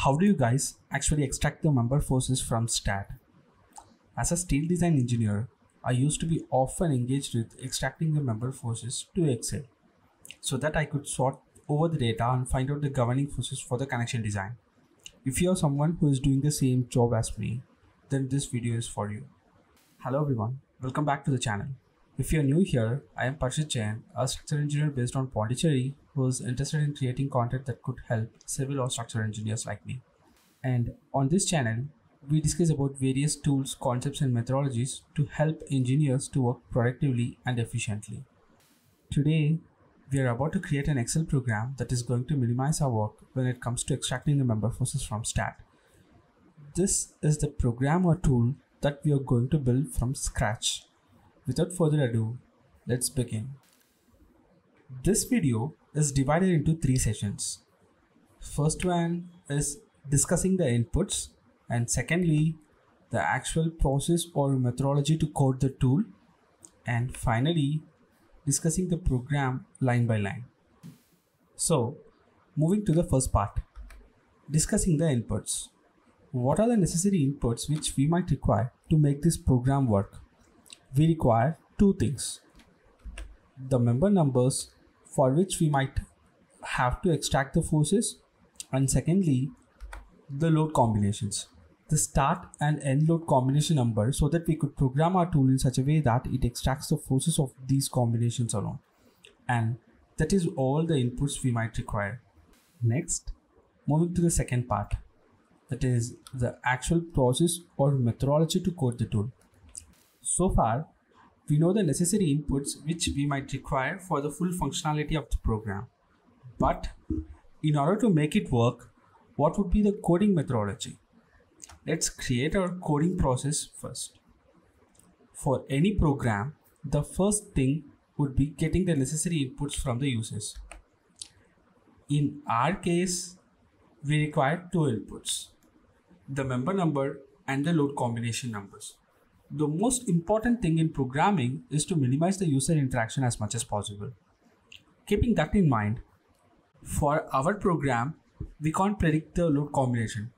How do you guys actually extract the member forces from STAAD? As a steel design engineer, I used to be often engaged with extracting the member forces to Excel so that I could sort over the data and find out the governing forces for the connection design. If you are someone who is doing the same job as me, then this video is for you. Hello everyone, welcome back to the channel. If you are new here, I am Parshit Jain, a structural engineer based on Pondicherry who is interested in creating content that could help civil or structural engineers like me. And on this channel, we discuss about various tools, concepts and methodologies to help engineers to work productively and efficiently. Today, we are about to create an Excel program that is going to minimize our work when it comes to extracting the member forces from STAAD. This is the program or tool that we are going to build from scratch. Without further ado, let's begin. This video is divided into 3 sessions. First one is discussing the inputs, and secondly, the actual process or methodology to code the tool, and finally, discussing the program line by line. So, moving to the first part, discussing the inputs. What are the necessary inputs which we might require to make this program work? We require 2 things: the member numbers, for which we might have to extract the forces, and secondly, the load combinations, the start and end load combination number, so that we could program our tool in such a way that it extracts the forces of these combinations alone. And that is all the inputs we might require. Next, moving to the second part, that is the actual process or methodology to code the tool. So far, we know the necessary inputs which we might require for the full functionality of the program. But in order to make it work, what would be the coding methodology? Let's create our coding process first. For any program, the first thing would be getting the necessary inputs from the users. In our case, we require 2 inputs: the member number and the load combination numbers. The most important thing in programming is to minimize the user interaction as much as possible. Keeping that in mind, for our program, we can't predict the load combination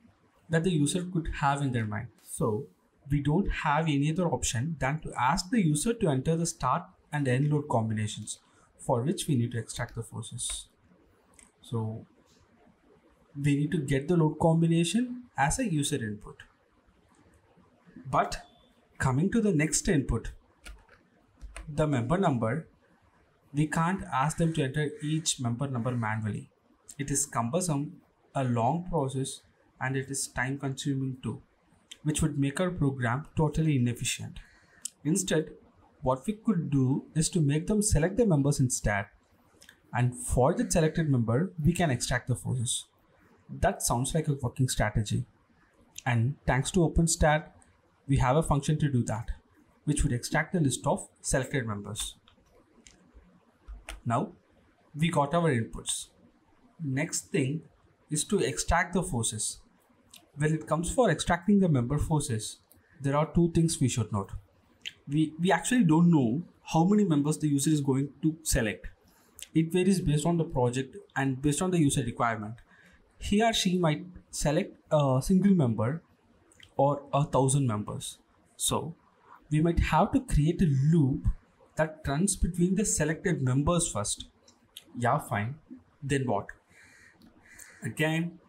that the user could have in their mind. So we don't have any other option than to ask the user to enter the start and end load combinations, for which we need to extract the forces. So we need to get the load combination as a user input. But coming to the next input, the member number, we can't ask them to enter each member number manually. It is cumbersome, a long process, and it is time consuming too, which would make our program totally inefficient. Instead, what we could do is to make them select the members in STAAD, and for the selected member, we can extract the forces. That sounds like a working strategy. And thanks to OpenSTAAD, we have a function to do that, which would extract the list of selected members. Now, we got our inputs. Next thing is to extract the forces. When it comes for extracting the member forces, there are 2 things we should note. We actually don't know how many members the user is going to select. It varies based on the project and based on the user requirement. He or she might select a single member or 1,000 members. So we might have to create a loop that runs between the selected members first. Yeah, fine. Then what? Again,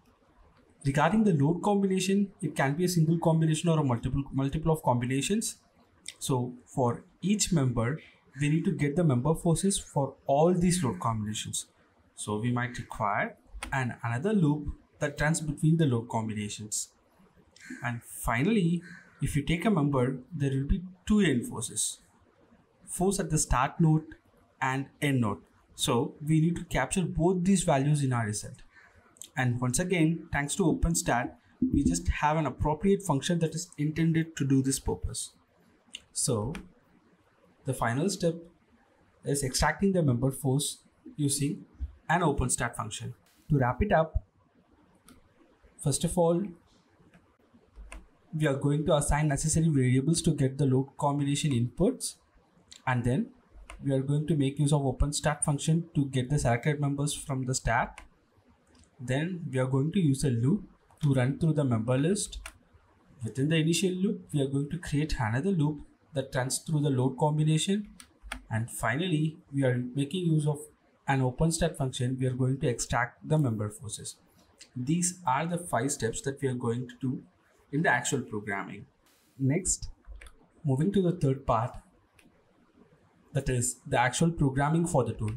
regarding the load combination, it can be a single combination or a multiple of combinations. So for each member, we need to get the member forces for all these load combinations. So we might require another loop that runs between the load combinations. And finally, if you take a member, there will be 2 end forces. Force at the start node and end node. So we need to capture both these values in our result. And once again, thanks to OpenSTAAD, we just have an appropriate function that is intended to do this purpose. So the final step is extracting the member force using an OpenSTAAD function. To wrap it up, first of all, we are going to assign necessary variables to get the load combination inputs, and then we are going to make use of OpenSTAAD function to get the selected members from the STAAD. Then we are going to use a loop to run through the member list. Within the initial loop, we are going to create another loop that runs through the load combination. And finally, we are making use of an OpenSTAAD function. We are going to extract the member forces. These are the 5 steps that we are going to do in the actual programming. Next, moving to the third part, that is the actual programming for the tool.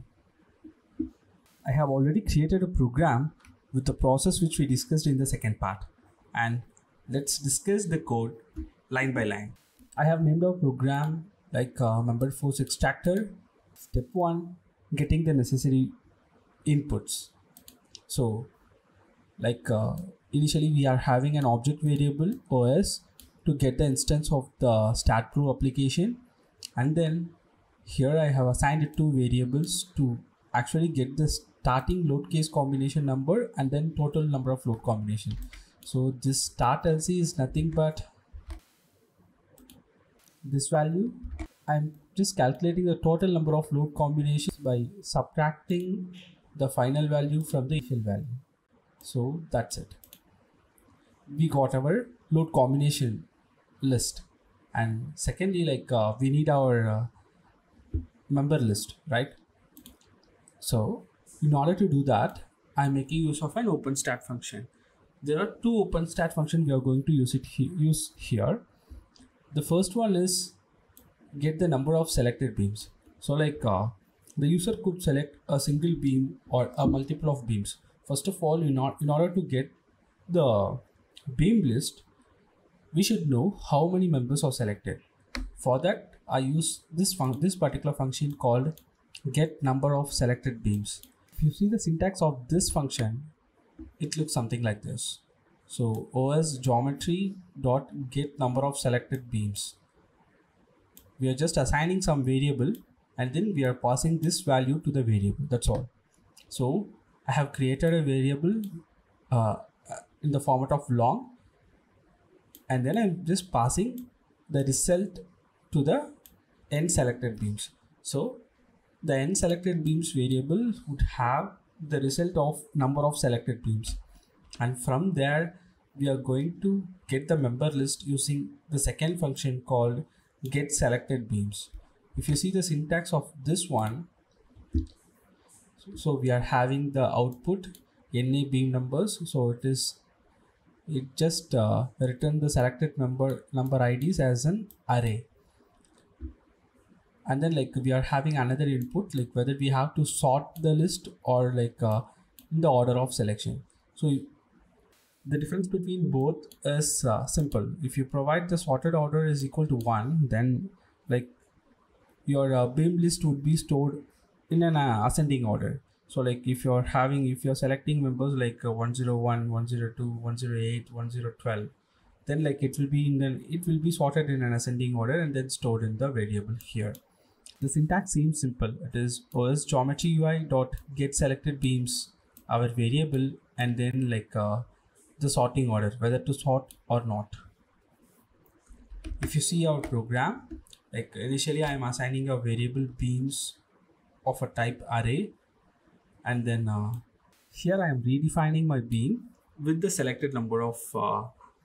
I have already created a program with the process which we discussed in the second part, and let's discuss the code line by line. I have named our program like member force extractor. Step 1, getting the necessary inputs. So like initially we are having an object variable OS to get the instance of the STAAD Pro application, and then here I have assigned it 2 variables to actually get the starting load case combination number and then total number of load combination. So this start LC is nothing but this value. I'm just calculating the total number of load combinations by subtracting the final value from the initial value. So that's it. We got our load combination list. And secondly, like we need our member list, right? So in order to do that, I'm making use of an OpenSTAAD function. There are 2 OpenSTAAD functions we are going to use here. The first one is get the number of selected beams. So like the user could select a single beam or a multiple of beams. First of all, in order to get the beam list, we should know how many members are selected. For that, I use this particular function called get number of selected beams. If you see the syntax of this function, it looks something like this. So OS geometry dot get number of selected beams. We are just assigning some variable and then we are passing this value to the variable. That's all. So I have created a variable in the format of long, and then I'm just passing the result to the n selected beams. So the n selected beams variable would have the result of number of selected beams, and from there we are going to get the member list using the second function called get selected beams. If you see the syntax of this one, so we are having the output NA beam numbers. So it just return the selected number IDs as an array. And then like we are having another input, like whether we have to sort the list or like in the order of selection. So the difference between both is simple. If you provide the sorted order is equal to 1, then like your beam list would be stored in an ascending order. So like if you're selecting members like 101, 102, 108, 1012, then like it will be sorted in an ascending order and then stored in the variable here. The syntax seems simple. It is OS geometry UI dot get selected beams, our variable, and then like the sorting order, whether to sort or not. If you see our program, like initially I am assigning a variable beams of a type array, and then here I am redefining my beam with the selected number of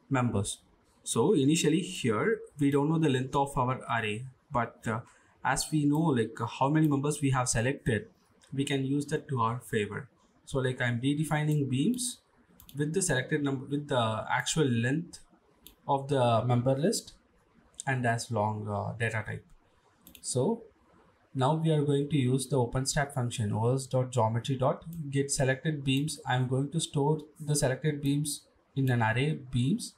members. So initially here we don't know the length of our array, but as we know like how many members we have selected, we can use that to our favor. So like I'm redefining beams with the selected number, with the actual length of the member list and as long data type. So now we are going to use the OpenSTAAD function os.geometry.get selected beams. I'm going to store the selected beams in an array beams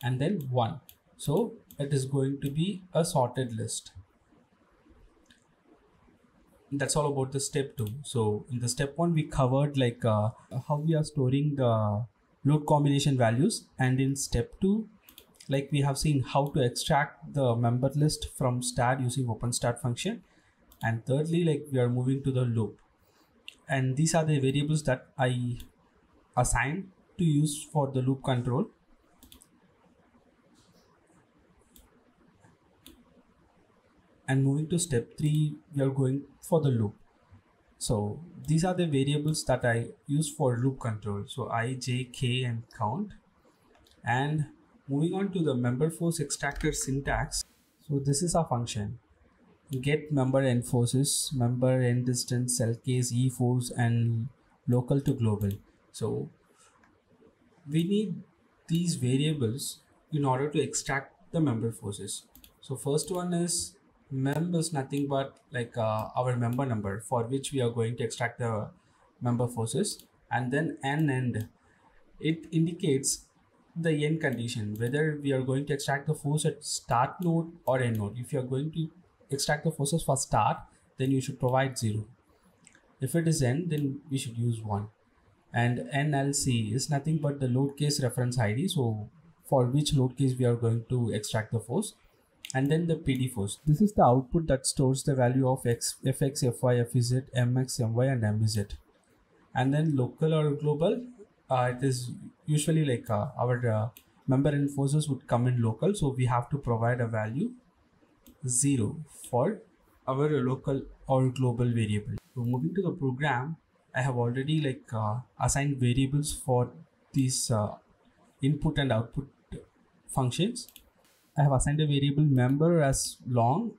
and then 1. So it is going to be a sorted list. That's all about the step 2. So in the step 1 we covered like how we are storing the load combination values, and in step 2 like we have seen how to extract the member list from STAAD using OpenSTAAD function, and thirdly like we are moving to the loop, and these are the variables that I assigned to use for the loop control. And moving to step 3, we are going for the loop. So these are the variables that I use for loop control. So I, j, k and count. And moving on to the member force extractor syntax. So this is our function: get member enforces, member end distance, cell case, e force, and local to global. So we need these variables in order to extract the member forces. So first one is member is nothing but like our member number for which we are going to extract the member forces, and then n end, it indicates the end condition, whether we are going to extract the force at start node or end node. If you are going to extract the forces for start, then you should provide 0. If it is end, then we should use 1. And NLC is nothing but the load case reference ID, so for which load case we are going to extract the force, and then the PD force. This is the output that stores the value of X, Fx, Fy, Fz, Mx, My, and Mz. And then local or global, it is usually like our member enforcers would come in local, so we have to provide a value 0 for our local or global variable. So moving to the program, I have already assigned variables for these input and output functions. I have assigned a variable member as long.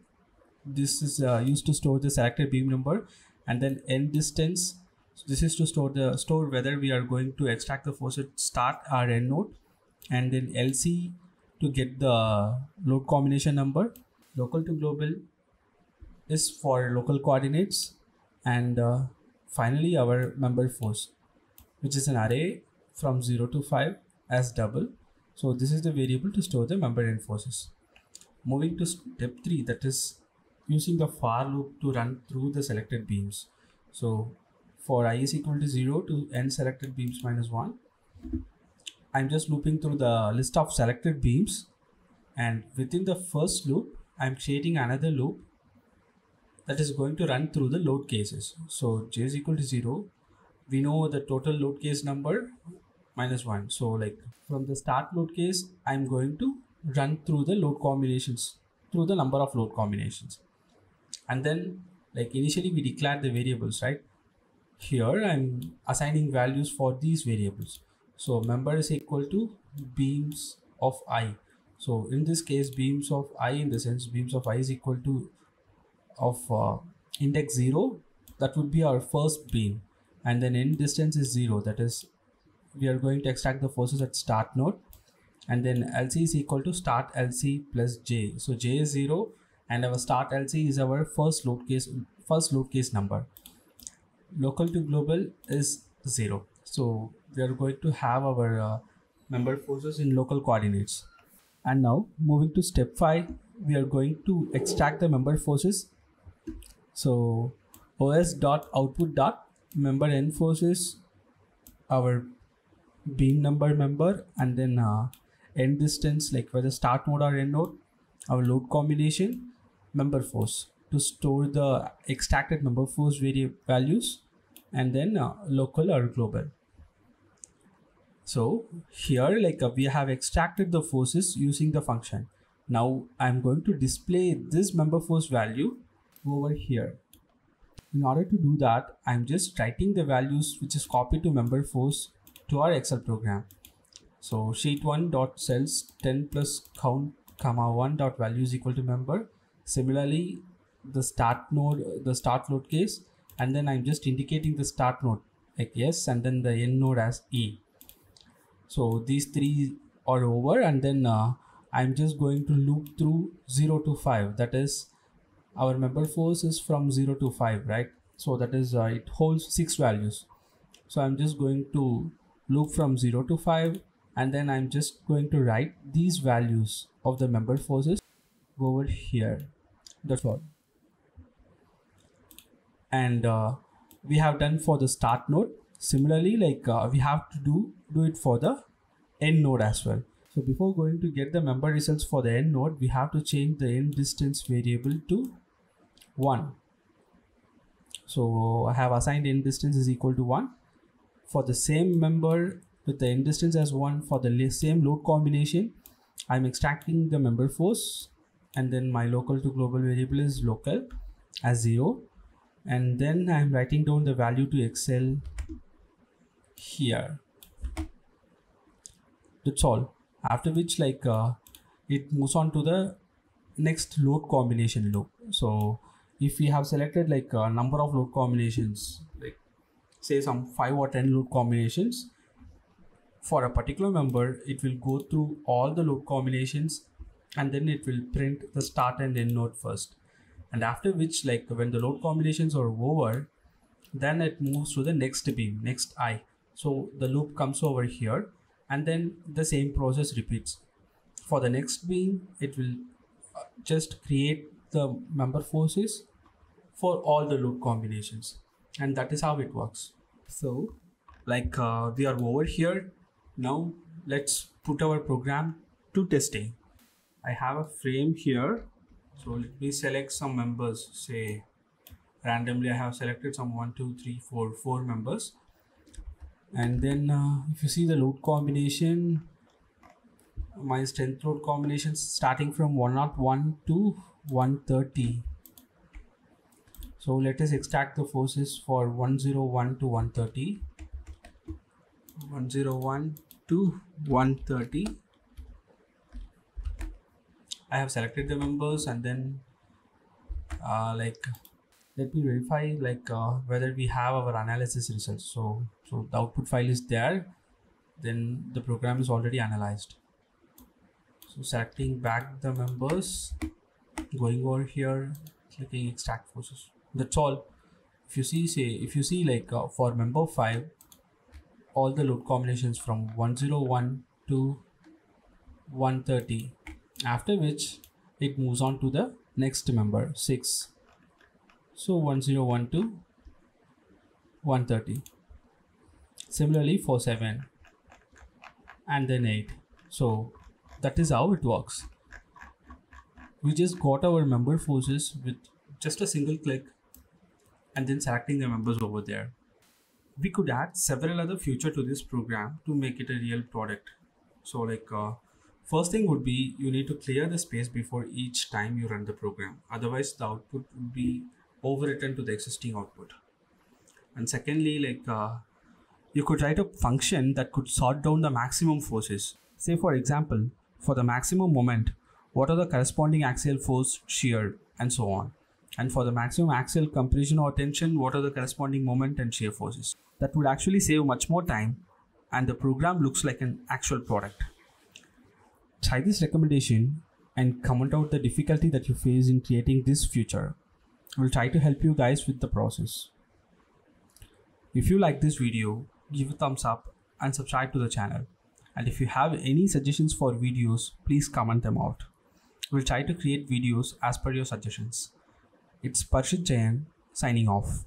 This is used to store the selected beam number, and then end distance. So this is to store whether we are going to extract the force at start or end node, and then LC to get the load combination number. Local to global is for local coordinates, and finally our member force, which is an array from 0 to 5 as double. So this is the variable to store the member end forces. Moving to step 3, that is using the for loop to run through the selected beams. So for I is equal to 0 to n selected beams minus 1, I'm just looping through the list of selected beams, and within the first loop I'm creating another loop that is going to run through the load cases. So j is equal to 0, we know the total load case number minus 1. So like from the start load case, I'm going to run through the load combinations, through the number of load combinations. And then like initially we declared the variables, right? Here I'm assigning values for these variables. So member is equal to beams of I. So in this case, beams of I, in the sense beams of I is equal to of index 0, that would be our first beam, and then end distance is 0, that is we are going to extract the forces at start node, and then LC is equal to start LC plus J. So J is 0, and our start LC is our first load case number. Local to global is 0, so we are going to have our member forces in local coordinates. And now moving to step 5, we are going to extract the member forces. So os.output.member end forces, our beam number member, and then end distance, like whether start node or end node, our load combination, member force, to store the extracted member force values, and then local or global. So here we have extracted the forces using the function. Now I'm going to display this member force value over here. In order to do that, I'm just writing the values which is copied to member force to our Excel program. So sheet1 dot cells 10 plus count comma 1 dot value is equal to member. Similarly, the start node, the start load case, and then I'm just indicating the start node like S, and then the end node as E. So these three are over, and then I'm just going to loop through 0 to 5. That is, our member force is from 0 to 5, right? So that is it holds 6 values. So I'm just going to loop from 0 to 5, and then I'm just going to write these values of the member forces over here. That's all. And we have done for the start node. Similarly, we have to do it for the end node as well. So before going to get the member results for the end node, we have to change the end distance variable to 1. So I have assigned end distance is equal to 1 for the same member with the end distance as 1. For the same load combination, I'm extracting the member force, and then my local to global variable is local as 0, and then I'm writing down the value to Excel here. That's all. after which it moves on to the next load combination loop. So if we have selected a number of load combinations, like say some 5 or 10 load combinations for a particular member, it will go through all the load combinations and then it will print the start and end node first, and after which when the load combinations are over, then it moves to the next beam, next I. So the loop comes over here and then the same process repeats. For the next beam, it will just create the member forces for all the loop combinations, and that is how it works. So we are over here. Now let's put our program to testing. I have a frame here, so let me select some members. Say randomly I have selected some 1 2 3 4 members, and then if you see the load combination, my strength load combinations starting from 101 to 130. So let us extract the forces for 101 to 130. 101 to 130. I have selected the members, and then let me verify whether we have our analysis results. So the output file is there, then the program is already analyzed. So selecting back the members, going over here, clicking extract forces. That's all. If you see for member 5, all the load combinations from 101 to 130, after which it moves on to the next member 6. So 101 to 130. Similarly for 7 and then 8. So that is how it works. We just got our member forces with just a single click and then selecting the members over there. We could add several other features to this program to make it a real product. So first thing would be you need to clear the space before each time you run the program. Otherwise the output would be overwritten to the existing output. And secondly, you could write a function that could sort down the maximum forces. Say for example, for the maximum moment, what are the corresponding axial force, shear, and so on. And for the maximum axial compression or tension, what are the corresponding moment and shear forces. That would actually save much more time, and the program looks like an actual product. Try this recommendation and comment out the difficulty that you face in creating this feature. We'll try to help you guys with the process. If you like this video, give a thumbs up and subscribe to the channel. And if you have any suggestions for videos, please comment them out. We'll try to create videos as per your suggestions. It's Parshit Jayan signing off.